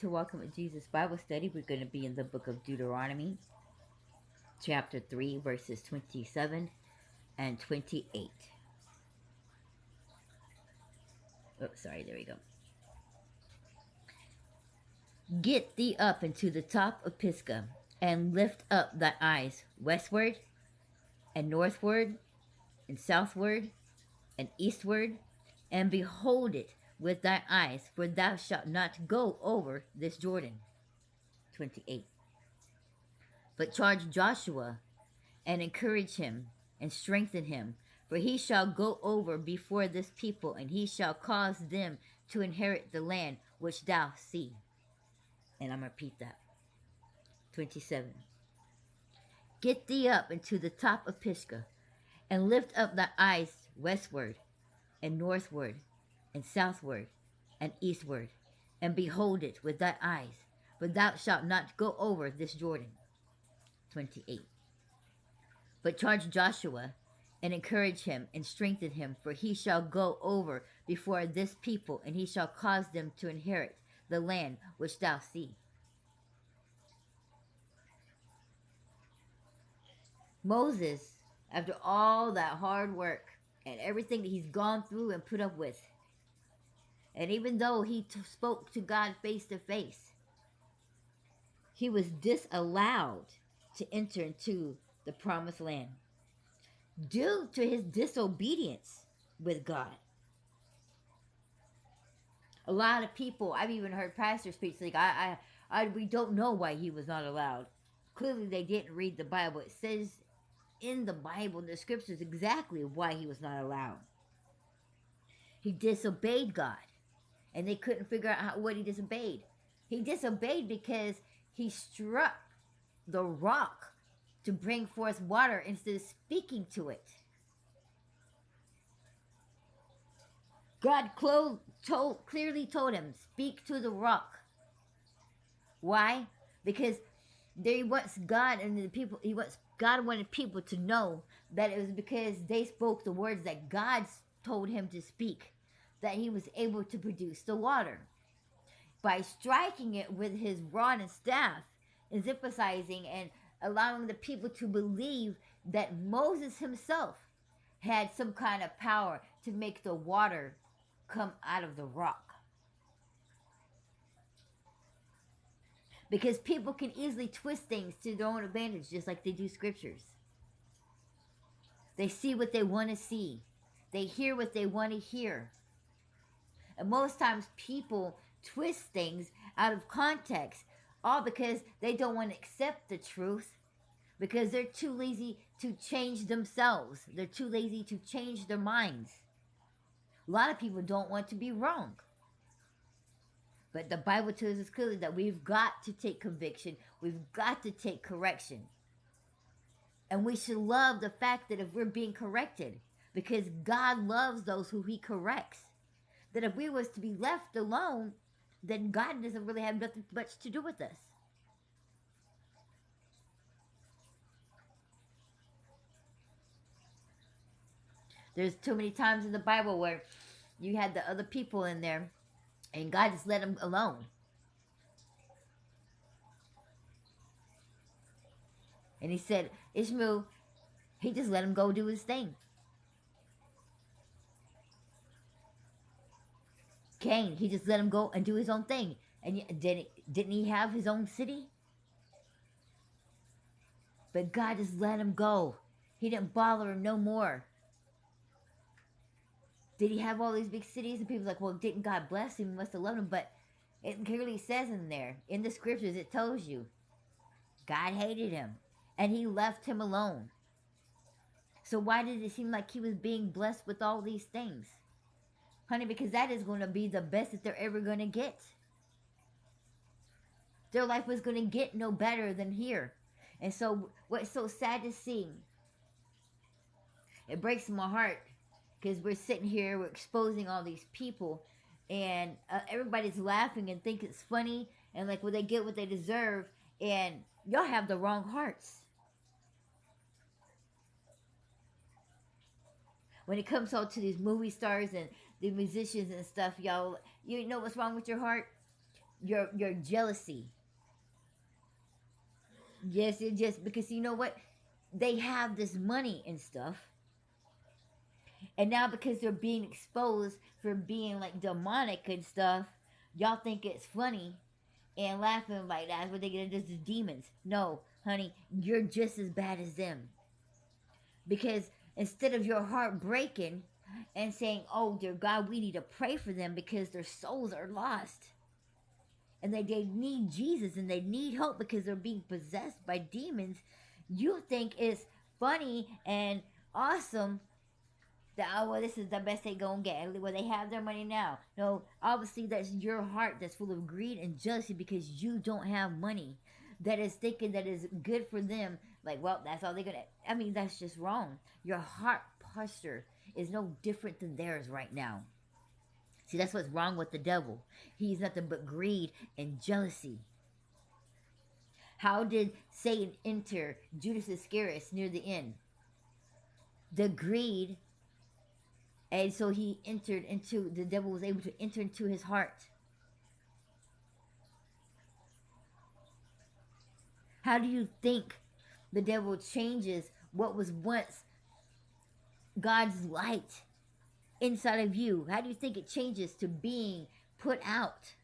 to Welcome with Jesus Bible Study. We're going to be in the book of Deuteronomy, chapter 3, verses 27 and 28. Oh, sorry, there we go. Get thee up into the top of Pisgah, and lift up thy eyes westward, and northward, and southward, and eastward, and behold it with thy eyes, for thou shalt not go over this Jordan. 28. But charge Joshua, and encourage him, and strengthen him, for he shall go over before this people, and he shall cause them to inherit the land which thou see. And I'm going to repeat that. 27. Get thee up into the top of Pisgah, and lift up thy eyes westward, and northward, and southward, and eastward, and behold it with thy eyes, for thou shalt not go over this Jordan. 28. But charge Joshua, and encourage him, and strengthen him, for he shall go over before this people, and he shall cause them to inherit the land which thou see. Moses, after all that hard work and everything that he's gone through and put up with, and even though he spoke to God face to face, he was disallowed to enter into the promised land due to his disobedience with God. A lot of people, I've even heard pastors speak like, we don't know why he was not allowed. Clearly, they didn't read the Bible. It says in the Bible, in the scriptures, exactly why he was not allowed. He disobeyed God, and they couldn't figure out what he disobeyed. He disobeyed because he struck the rock to bring forth water instead of speaking to it. God clearly told him, speak to the rock. Why? Because he wants God and the people, God wanted people to know that it was because they spoke the words that God told him to speak that he was able to produce the water. By striking it with his rod and staff, is emphasizing and allowing the people to believe that Moses himself had some kind of power to make the water come out of the rock. Because people can easily twist things to their own advantage, just like they do scriptures. They see what they want to see. They hear what they want to hear. And most times people twist things out of context, all because they don't want to accept the truth, because they're too lazy to change themselves. They're too lazy to change their minds. A lot of people don't want to be wrong. But the Bible tells us clearly that we've got to take conviction. We've got to take correction. And we should love the fact that if we're being corrected, because God loves those who he corrects. That if we was to be left alone, then God doesn't really have nothing much to do with us. There's too many times in the Bible where you had the other people in there and God just let them alone. And he said, Ishmael, he just let him go do his thing. Cain, he just let him go and do his own thing. And didn't he have his own city? But God just let him go. He didn't bother him no more. Did he have all these big cities? And people are like, well, didn't God bless him? He must have loved him. But it clearly says in there, in the scriptures, it tells you, God hated him. And he left him alone. So why did it seem like he was being blessed with all these things? Honey, because that is going to be the best that they're ever going to get. Their life was going to get no better than here. And so what's so sad to see, it breaks my heart, because we're sitting here, we're exposing all these people, and everybody's laughing and think it's funny, and like, well, they get what they deserve, and y'all have the wrong hearts. When it comes all to these movie stars and the musicians and stuff, y'all, you know what's wrong with your heart? your jealousy. Yes, it just because you know what? They have this money and stuff. And now because they're being exposed for being like demonic and stuff, y'all think it's funny and laughing like that's what they get into the demons. No, honey, you're just as bad as them. Because instead of your heart breaking and saying, oh dear God, we need to pray for them because their souls are lost. And they need Jesus and they need help because they're being possessed by demons. You think it's funny and awesome that, oh, well, this is the best they gonna get. Well, they have their money now. No, obviously that's your heart that's full of greed and jealousy because you don't have money. That is thinking that is good for them. Like, well, that's all they're gonna. I mean, that's just wrong. Your heart posture is no different than theirs right now. See, that's what's wrong with the devil. He's nothing but greed and jealousy. How did Satan enter Judas Iscariot near the end? The greed. And so he entered into, the devil was able to enter into his heart. How do you think the devil changes what was once God's light inside of you? How do you think it changes to being put out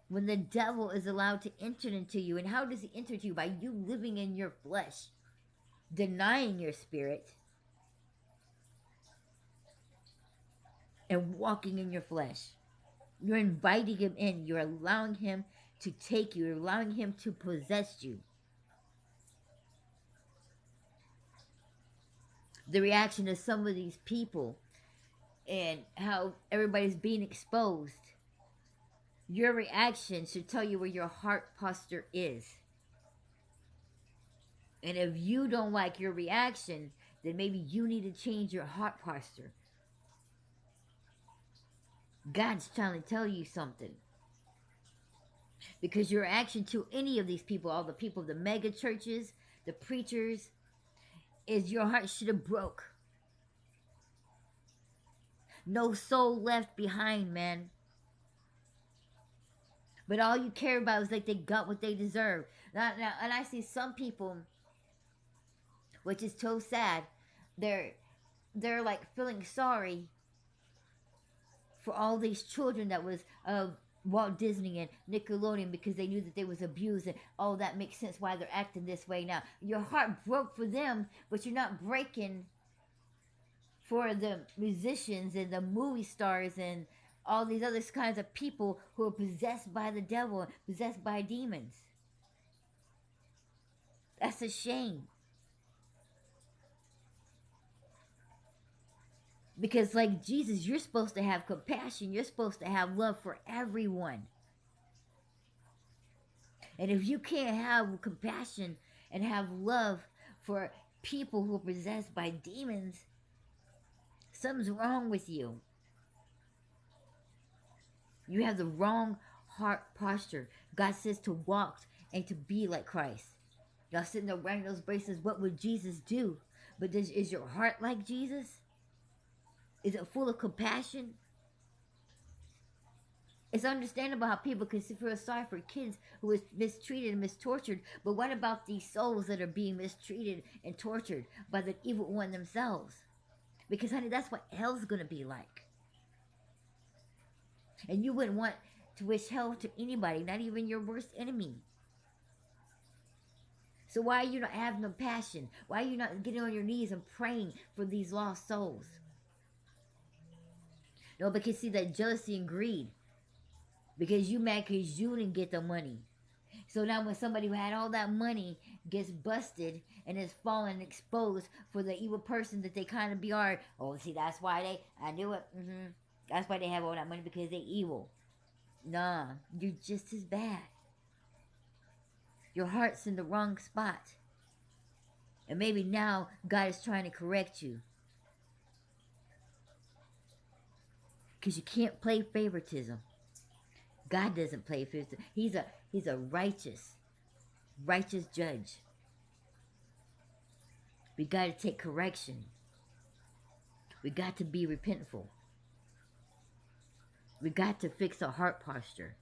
when the devil is allowed to enter into you? And how does he enter into you? By you living in your flesh, denying your spirit, and walking in your flesh. You're inviting him in. You're allowing him to take you. You're allowing him to possess you. The reaction of some of these people and how everybody's being exposed. Your reaction should tell you where your heart posture is. And if you don't like your reaction, then maybe you need to change your heart posture. God's trying to tell you something. Because your reaction to any of these people, all the people of the mega churches, the preachers, is your heart should have broke. No soul left behind, man. But all you care about is like they got what they deserve. Now, and I see some people, which is so sad, they're like feeling sorry for all these children that was of Walt Disney and Nickelodeon because they knew that they was abused and oh, that makes sense why they're acting this way now. Your heart broke for them, but you're not breaking for the musicians and the movie stars and all these other kinds of people who are possessed by the devil, possessed by demons. That's a shame. Because like Jesus, you're supposed to have compassion. You're supposed to have love for everyone. And if you can't have compassion and have love for people who are possessed by demons, something's wrong with you. You have the wrong heart posture. God says to walk and to be like Christ. Y'all sitting there wearing those bracelets. What would Jesus do? But is your heart like Jesus? Is it full of compassion? It's understandable how people can feel sorry for kids who is mistreated and mistortured, but what about these souls that are being mistreated and tortured by the evil one themselves? Because, honey, that's what hell's going to be like. And you wouldn't want to wish hell to anybody, not even your worst enemy. So why are you not having compassion? Why are you not getting on your knees and praying for these lost souls? No, because see that jealousy and greed. Because you mad because you didn't get the money. So now when somebody who had all that money gets busted and is fallen exposed for the evil person that they kind of are. Oh, see, that's why I knew it. That's why they have all that money, because they evil. Nah, you're just as bad. Your heart's in the wrong spot. And maybe now God is trying to correct you. Because you can't play favoritism. God doesn't play favoritism. He's a righteous judge. We got to take correction. We got to be repentful. We got to fix our heart posture.